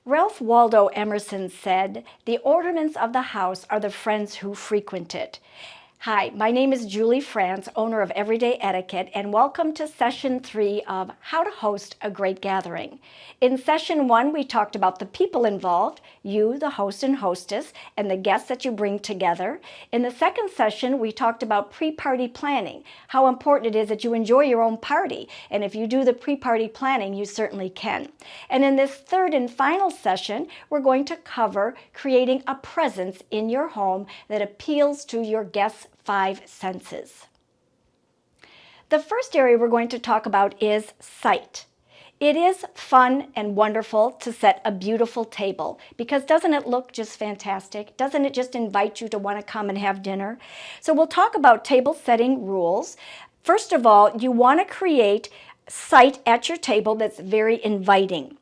Ralph Waldo Emerson said, "The ornaments of the house are the friends who frequent it." Hi, my name is Julie France, owner of Everyday Etiquette, and welcome to Session 3 of How to Host a Great Gathering. In Session 1, we talked about the people involved, you, the host and hostess, and the guests that you bring together. In the second session, we talked about pre-party planning, how important it is that you enjoy your own party, and if you do the pre-party planning, you certainly can. And in this third and final session, we're going to cover creating a presence in your home that appeals to your guests' 5 senses. The first area we're going to talk about is sight. It is fun and wonderful to set a beautiful table because doesn't it look just fantastic? Doesn't it just invite you to want to come and have dinner? So we'll talk about table setting rules. First of all, you want to create sight at your table that's very inviting.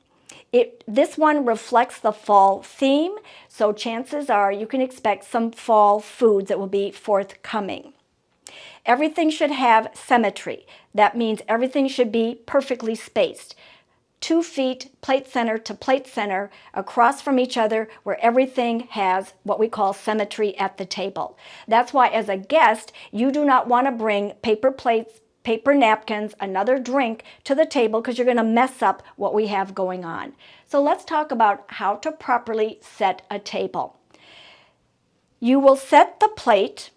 This one reflects the fall theme, so chances are you can expect some fall foods that will be forthcoming. Everything should have symmetry. That means everything should be perfectly spaced. 2 feet, plate center to plate center, across from each other, where everything has what we call symmetry at the table. That's why as a guest, you do not want to bring paper plates, paper napkins, another drink to the table because you're going to mess up what we have going on. So let's talk about how to properly set a table. You will set the plate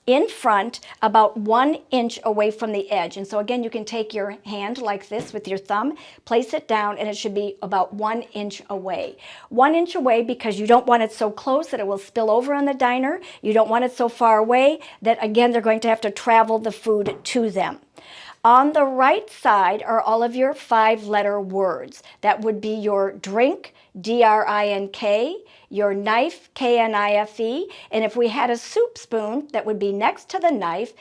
in front about 1 inch away from the edge. And so again, you can take your hand like this with your thumb, place it down, and it should be about 1 inch away. 1 inch away because you don't want it so close that it will spill over on the diner. You don't want it so far away that, again, they're going to have to travel the food to them. On the right side are all of your 5-letter words. That would be your drink, D-R-I-N-K, your knife, K-N-I-F-E, and if we had a soup spoon, that would be next to the knife,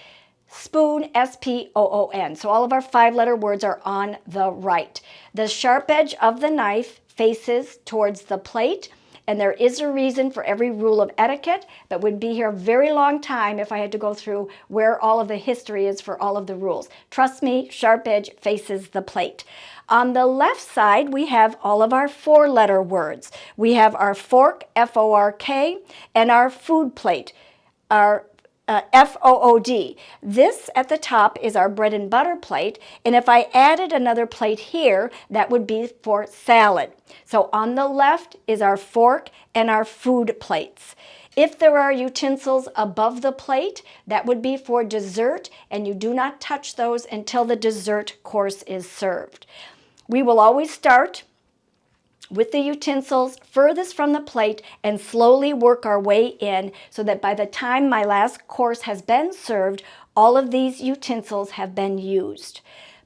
spoon, S-P-O-O-N. So all of our 5-letter words are on the right. The sharp edge of the knife faces towards the plate, and there is a reason for every rule of etiquette, but would be here a very long time if I had to go through where all of the history is for all of the rules. Trust me, sharp edge faces the plate. On the left side, we have all of our 4-letter words. We have our fork, F-O-R-K, and our food plate, our F-O-O-D. This at the top is our bread and butter plate, and if I added another plate here, that would be for salad. So on the left is our fork and our food plates. If there are utensils above the plate, that would be for dessert, and you do not touch those until the dessert course is served. We will always start with the utensils furthest from the plate and slowly work our way in so that by the time my last course has been served, all of these utensils have been used.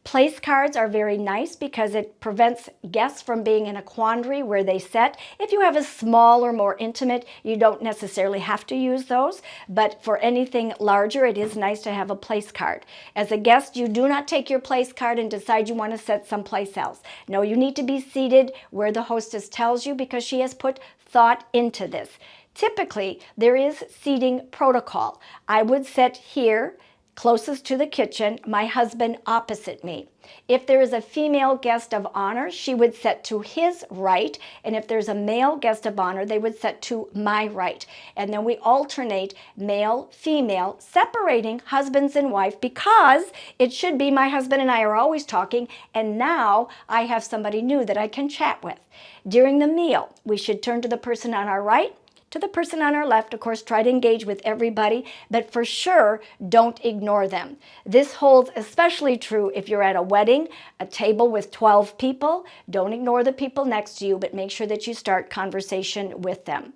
Place cards are very nice because it prevents guests from being in a quandary where they set. If you have a small or more intimate, you don't necessarily have to use those, but for anything larger, it is nice to have a place card. As a guest, you do not take your place card and decide you want to set someplace else. No, you need to be seated where the hostess tells you because she has put thought into this. Typically, there is seating protocol. I would sit here, closest to the kitchen, my husband opposite me. If there is a female guest of honor, she would sit to his right, and if there's a male guest of honor, they would sit to my right. And then we alternate male, female, separating husbands and wife because it should be my husband and I are always talking, and now I have somebody new that I can chat with. During the meal, we should turn to the person on our right, to the person on our left. Of course, try to engage with everybody, but for sure, don't ignore them. This holds especially true if you're at a wedding, a table with 12 people. Don't ignore the people next to you, but make sure that you start conversation with them.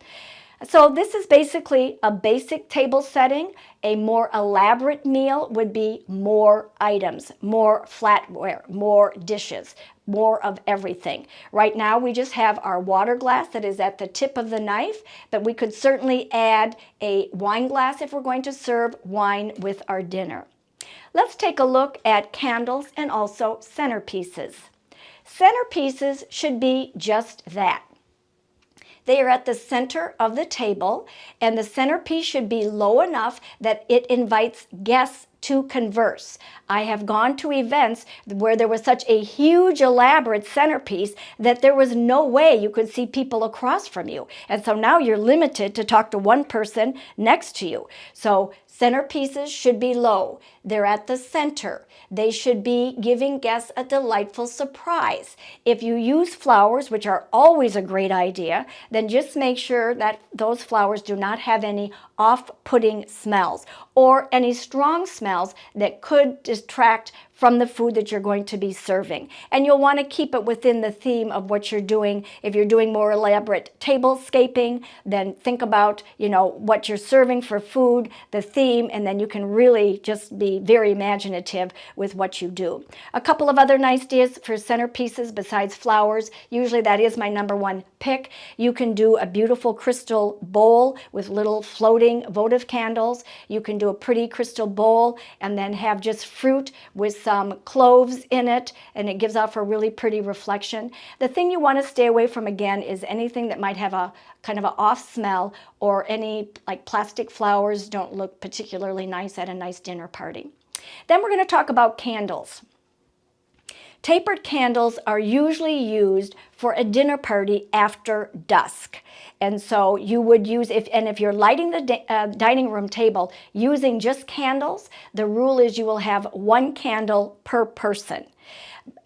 So this is basically a basic table setting. A more elaborate meal would be more items, more flatware, more dishes, more of everything. Right now we just have our water glass that is at the tip of the knife, but we could certainly add a wine glass if we're going to serve wine with our dinner. Let's take a look at candles and also centerpieces. Centerpieces should be just that. They are at the center of the table, and the centerpiece should be low enough that it invites guests to converse. I have gone to events where there was such a huge, elaborate centerpiece that there was no way you could see people across from you. And so now you're limited to talk to one person next to you. So centerpieces should be low. They're at the center. They should be giving guests a delightful surprise. If you use flowers, which are always a great idea, then just make sure that those flowers do not have any off-putting smells or any strong smells that could distract from the food that you're going to be serving. And you'll want to keep it within the theme of what you're doing. If you're doing more elaborate tablescaping, then think about, what you're serving for food, the theme, and then you can really just be very imaginative with what you do. A couple of other nice ideas for centerpieces besides flowers. Usually that is my number one pick. You can do a beautiful crystal bowl with little floating votive candles. You can do a pretty crystal bowl and then have just fruit with some cloves in it, and it gives off a really pretty reflection. The thing you want to stay away from, again, is anything that might have a kind of an off smell, or any like plastic flowers don't look particularly nice at a nice dinner party. Then we're going to talk about candles. Tapered candles are usually used for a dinner party after dusk. And so you would use, if you're lighting the dining room table using just candles, the rule is you will have one candle per person.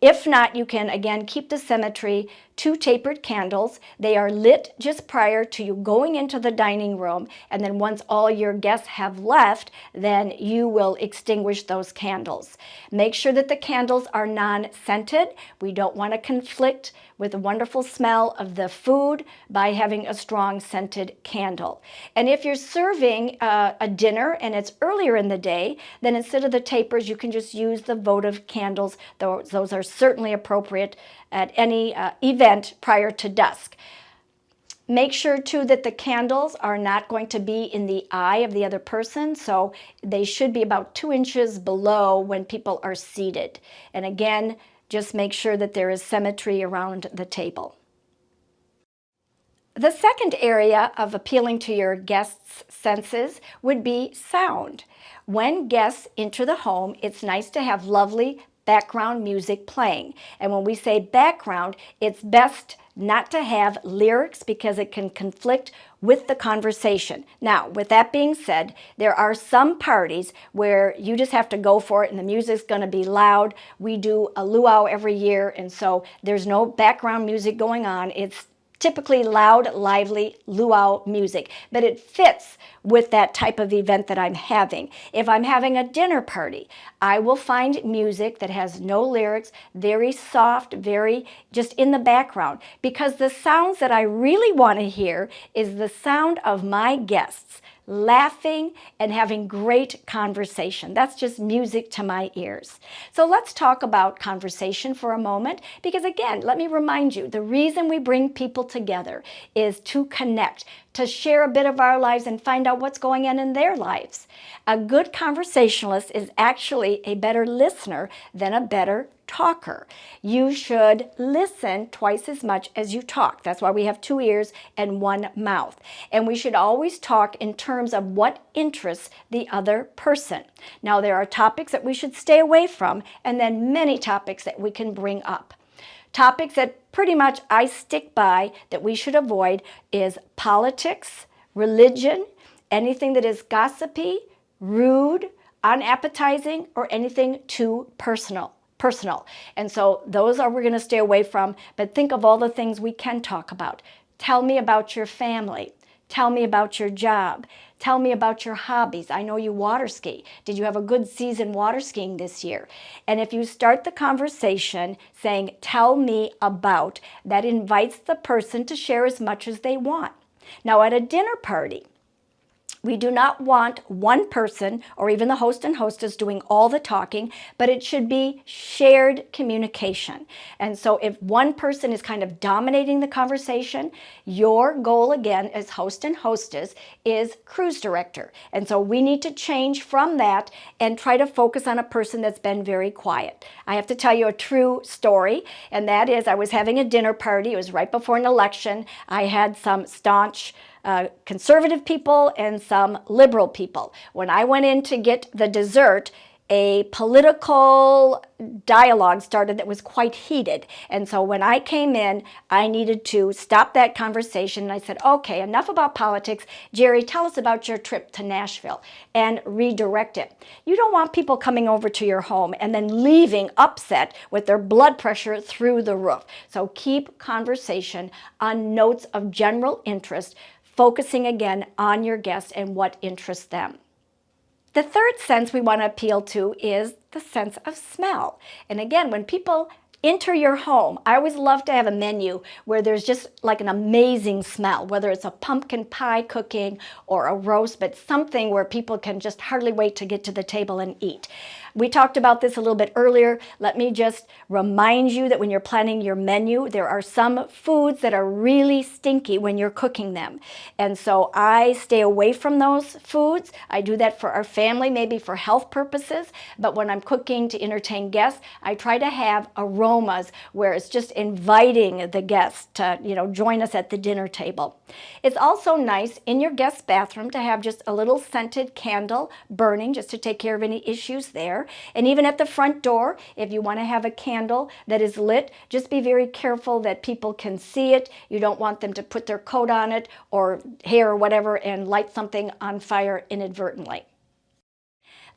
If not, you can, again, keep the symmetry, 2 tapered candles. They are lit just prior to you going into the dining room, and then once all your guests have left, then you will extinguish those candles. Make sure that the candles are non-scented. We don't want to conflict with the wonderful smell of the food by having a strong scented candle. And if you're serving a dinner and it's earlier in the day, then instead of the tapers, you can just use the votive candles. Those are certainly appropriate at any event prior to dusk. Make sure too that the candles are not going to be in the eye of the other person, so they should be about 2 inches below when people are seated. And again, just make sure that there is symmetry around the table. The second area of appealing to your guests' senses would be sound. When guests enter the home, it's nice to have lovely background music playing. And when we say background, it's best not to have lyrics because it can conflict with the conversation. Now, with that being said, there are some parties where you just have to go for it and the music's going to be loud. We do a luau every year, and so there's no background music going on. It's typically loud, lively luau music, but it fits with that type of event that I'm having. If I'm having a dinner party, I will find music that has no lyrics, very soft, very just in the background, because the sounds that I really want to hear is the sound of my guests laughing and having great conversation. That's just music to my ears. So let's talk about conversation for a moment, because again, let me remind you, the reason we bring people together is to connect, to share a bit of our lives and find out what's going on in their lives. A good conversationalist is actually a better listener than a better talker. You should listen twice as much as you talk. That's why we have 2 ears and 1 mouth. And we should always talk in terms of what interests the other person. Now, there are topics that we should stay away from, and then many topics that we can bring up. Topics that pretty much I stick by that we should avoid is politics, religion, anything that is gossipy, rude, unappetizing, or anything too personal. And so those we're going to stay away from, but think of all the things we can talk about. Tell me about your family. Tell me about your job. Tell me about your hobbies. I know you water ski. Did you have a good season water skiing this year? And if you start the conversation saying, tell me about, that invites the person to share as much as they want. Now, at a dinner party, we do not want one person or even the host and hostess doing all the talking, but it should be shared communication. And so if one person is kind of dominating the conversation, your goal again as host and hostess is cruise director. And so we need to change from that and try to focus on a person that's been very quiet. I have to tell you a true story, and that is I was having a dinner party. It was right before an election. I had some staunch conservative people and some liberal people. When I went in to get the dessert, a political dialogue started that was quite heated. And so when I came in, I needed to stop that conversation. And I said, okay, enough about politics. Jerry, tell us about your trip to Nashville, and redirect it. You don't want people coming over to your home and then leaving upset with their blood pressure through the roof. So keep conversation on notes of general interest, focusing again on your guests and what interests them. The third sense we want to appeal to is the sense of smell. And again, when people enter your home, I always love to have a menu where there's just like an amazing smell, whether it's a pumpkin pie cooking or a roast, but something where people can just hardly wait to get to the table and eat. We talked about this a little bit earlier. Let me just remind you that when you're planning your menu, there are some foods that are really stinky when you're cooking them. And so I stay away from those foods. I do that for our family, maybe for health purposes. But when I'm cooking to entertain guests, I try to have aromas where it's just inviting the guests to, join us at the dinner table. It's also nice in your guest bathroom to have just a little scented candle burning just to take care of any issues there. And even at the front door, if you want to have a candle that is lit, just be very careful that people can see it. You don't want them to put their coat on it or hair or whatever and light something on fire inadvertently.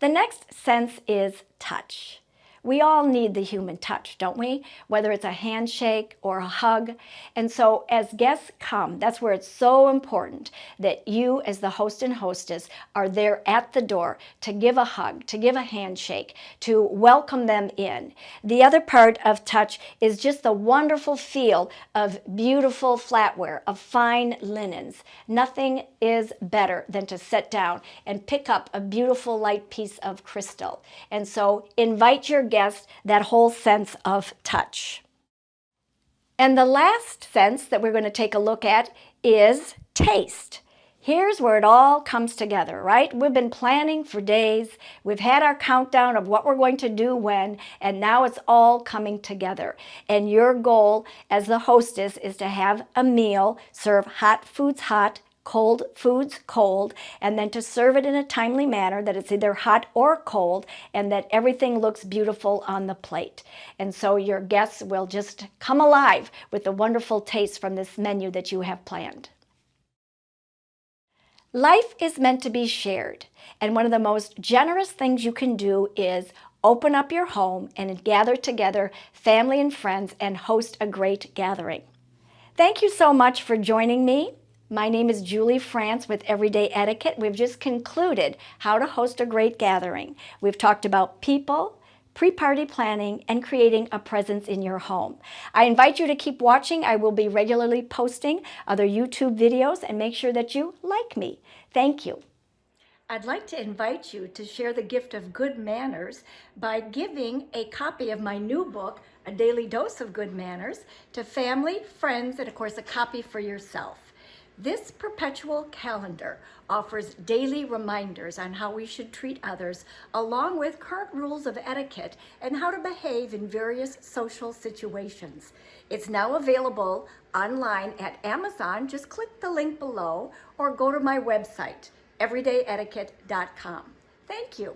The next sense is touch. We all need the human touch, don't we? Whether it's a handshake or a hug. And so as guests come, that's where it's so important that you as the host and hostess are there at the door to give a hug, to give a handshake, to welcome them in. The other part of touch is just the wonderful feel of beautiful flatware, of fine linens. Nothing is better than to sit down and pick up a beautiful light piece of crystal. And so invite your guests that whole sense of touch. And the last sense that we're going to take a look at is taste. Here's where it all comes together, right? We've been planning for days. We've had our countdown of what we're going to do when, and now it's all coming together. And your goal as the hostess is to have a meal, serve hot foods hot, cold foods cold, and then to serve it in a timely manner that it's either hot or cold, and that everything looks beautiful on the plate. And so your guests will just come alive with the wonderful taste from this menu that you have planned. Life is meant to be shared, and one of the most generous things you can do is open up your home and gather together family and friends and host a great gathering. Thank you so much for joining me. My name is Julie France with Everyday Etiquette. We've just concluded how to host a great gathering. We've talked about people, pre-party planning, and creating a presence in your home. I invite you to keep watching. I will be regularly posting other YouTube videos, and make sure that you like me. Thank you. I'd like to invite you to share the gift of good manners by giving a copy of my new book, A Daily Dose of Good Manners, to family, friends, and of course a copy for yourself. This perpetual calendar offers daily reminders on how we should treat others, along with current rules of etiquette and how to behave in various social situations. It's now available online at Amazon. Just click the link below or go to my website, everydayetiquette.com. Thank you.